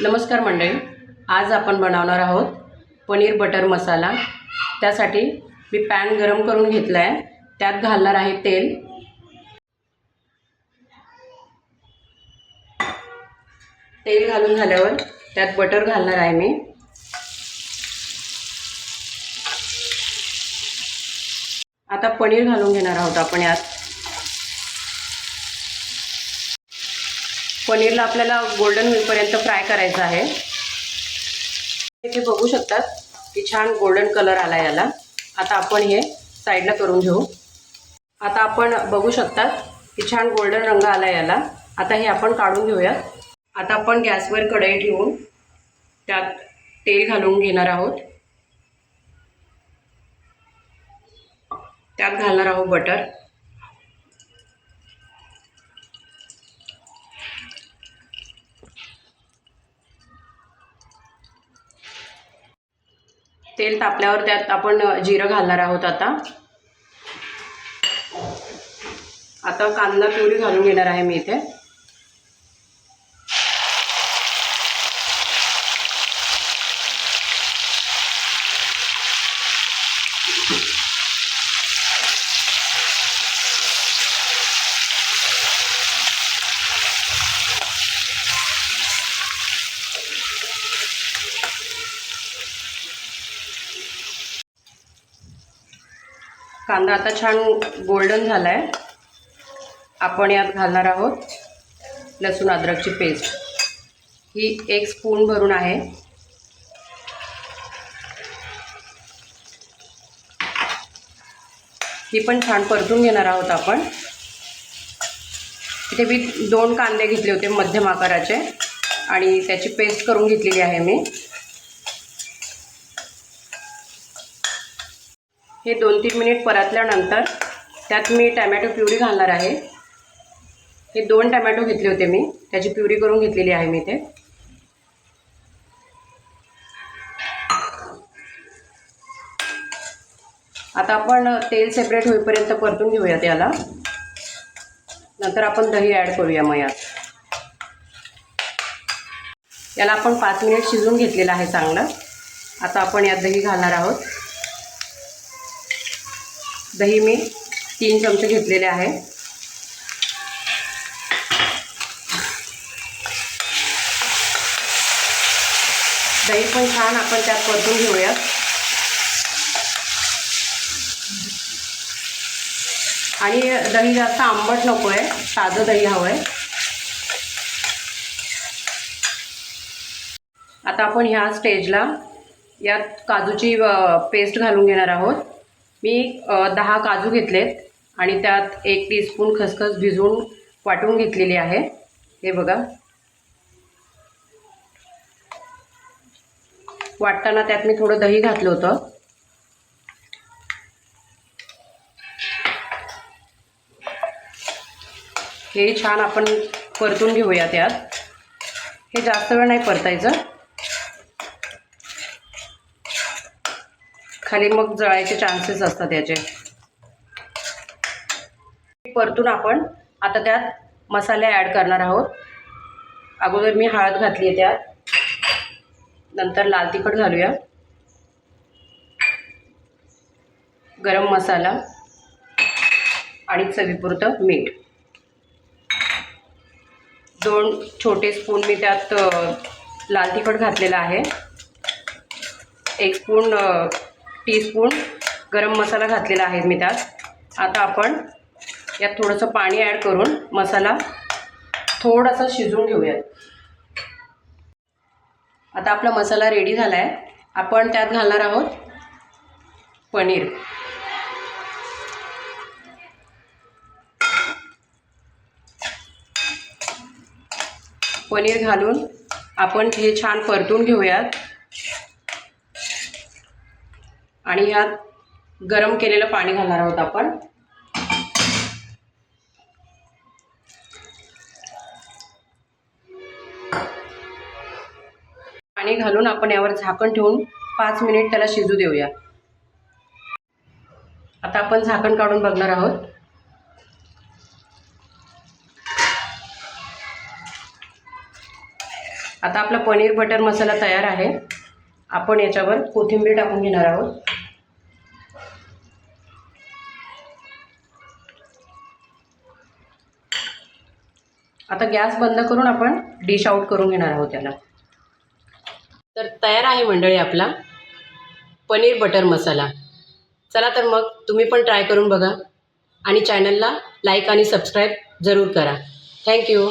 नमस्कार मंडळी, आज आपण बनवणार आहोत पनीर बटर मसाला। त्यासाठी मी पॅन गरम करून घेतला आहे, त्यात घालणार आहे तेल। तेल घालून झाल्यावर त्यात बटर घालणार आहे मी। आता पनीर घालून घेणार आहोत आपण यात। पनीरला आपल्याला गोल्डन होईपर्यंत फ्राय करायचं आहे। इथे बघू शकतात की छान गोल्डन कलर आला याला। आता आपण हे साईडला करून घेऊ। आता आपण बघू शकतात की छान गोल्डन रंग आला याला। आता हे आपण काढून घेऊया। आता आपण गॅसवर कढई ठेवून त्यात तेल घालून घेणार आहोत। त्यात घालणार आहोत बटर। तेल तापल्यावर त्यात आपण जिरं घालणार आहोत। आता कांदा प्युरी घालून घेणार आहे मी इथे। कांदा आता छान गोल्डन झालाय। आपण यात घालणार आहोत लसूण अद्रकची पेस्ट। ही 1 स्पून भरून आहे। ही पण छान परतून घेणार आहोत आपण। इथे मी 2 कांदे घेतले होते मध्यम आकाराचे आणि त्याची पेस्ट करून घेतलेली आहे मी। हे 2-3 मिनिट परतल्यानंतर त्यात मी टोमॅटो प्युरी घालणार आहे। हे 2 टोमॅटो घेतले होते मी, त्याची प्युरी करून घेतलेली आहे मी इथे। आता आपण तेल सेपरेट होईपर्यंत परतून घेऊयात याला। नंतर आपण दही ॲड करूया मग यात। याला आपण 5 मिनिट शिजवून घेतलेलं आहे चांगलं। आता आपण यात दही घालणार आहोत। दही मी 3 चमचे घेतलेले आहे। दही पण छान आपण त्यात परतून घेऊया। आणि दही जास्त आंबट नको आहे, साधं दही हवं आहे। आता आपण ह्या स्टेजला यात काजूची पेस्ट घालून घेणार आहोत। मी 10 काजू घेतलेत आणि त्यात 1 टीस्पून खसखस भिजवून वाटून घेतलेली आहे। हे बघा, वाटताना त्यात मी थोडं दही घातलं होतं। हे छान आपण परतून घेऊया त्यात। हे जास्त वेळ नाही परतायचं, खाली मग जळायचे चान्सेस असतात याचे। परतून आपण आता त्यात मसाले ॲड करणार आहोत। अगोदर मी हळद घातली आहे त्यात, नंतर लाल तिखट घालूया, गरम मसाला आणि चवीपुरतं मीठ। 2 छोटे स्पून मी त्यात लाल तिखट घातलेलं आहे। 1 टीस्पून गरम मसाला घातलेला आहे मी त्यात। आता आपण यात थोडंसं पाणी ॲड करून मसाला थोडासा शिजवून घेऊयात। आता आपला मसाला रेडी झाला आहे। आपण त्यात घालणार आहोत पनीर। पनीर घालून आपण हे छान परतून घेऊयात आणि यात गरम केलेलं पाणी घालणार आहोत आपण। पाणी घालून आपण यावर झाकण ठेवून 5 मिनिट त्याला शिजू देऊया। आता आपण झाकण काढून बघणार आहोत। आता आपला पनीर बटर मसाला तयार आहे. आपण याच्यावर कोथिंबीर टाकून घेणार आहोत. आता गॅस बंद करून आपण डिश आउट करून घेणार आहोत त्याला. तर तयार आहे मंडळी आपला पनीर बटर मसाला. चला तर मग तुम्ही पण ट्राय करून बघा आणि चॅनलला लाईक आणि सबस्क्राईब जरूर करा. थँक्यू.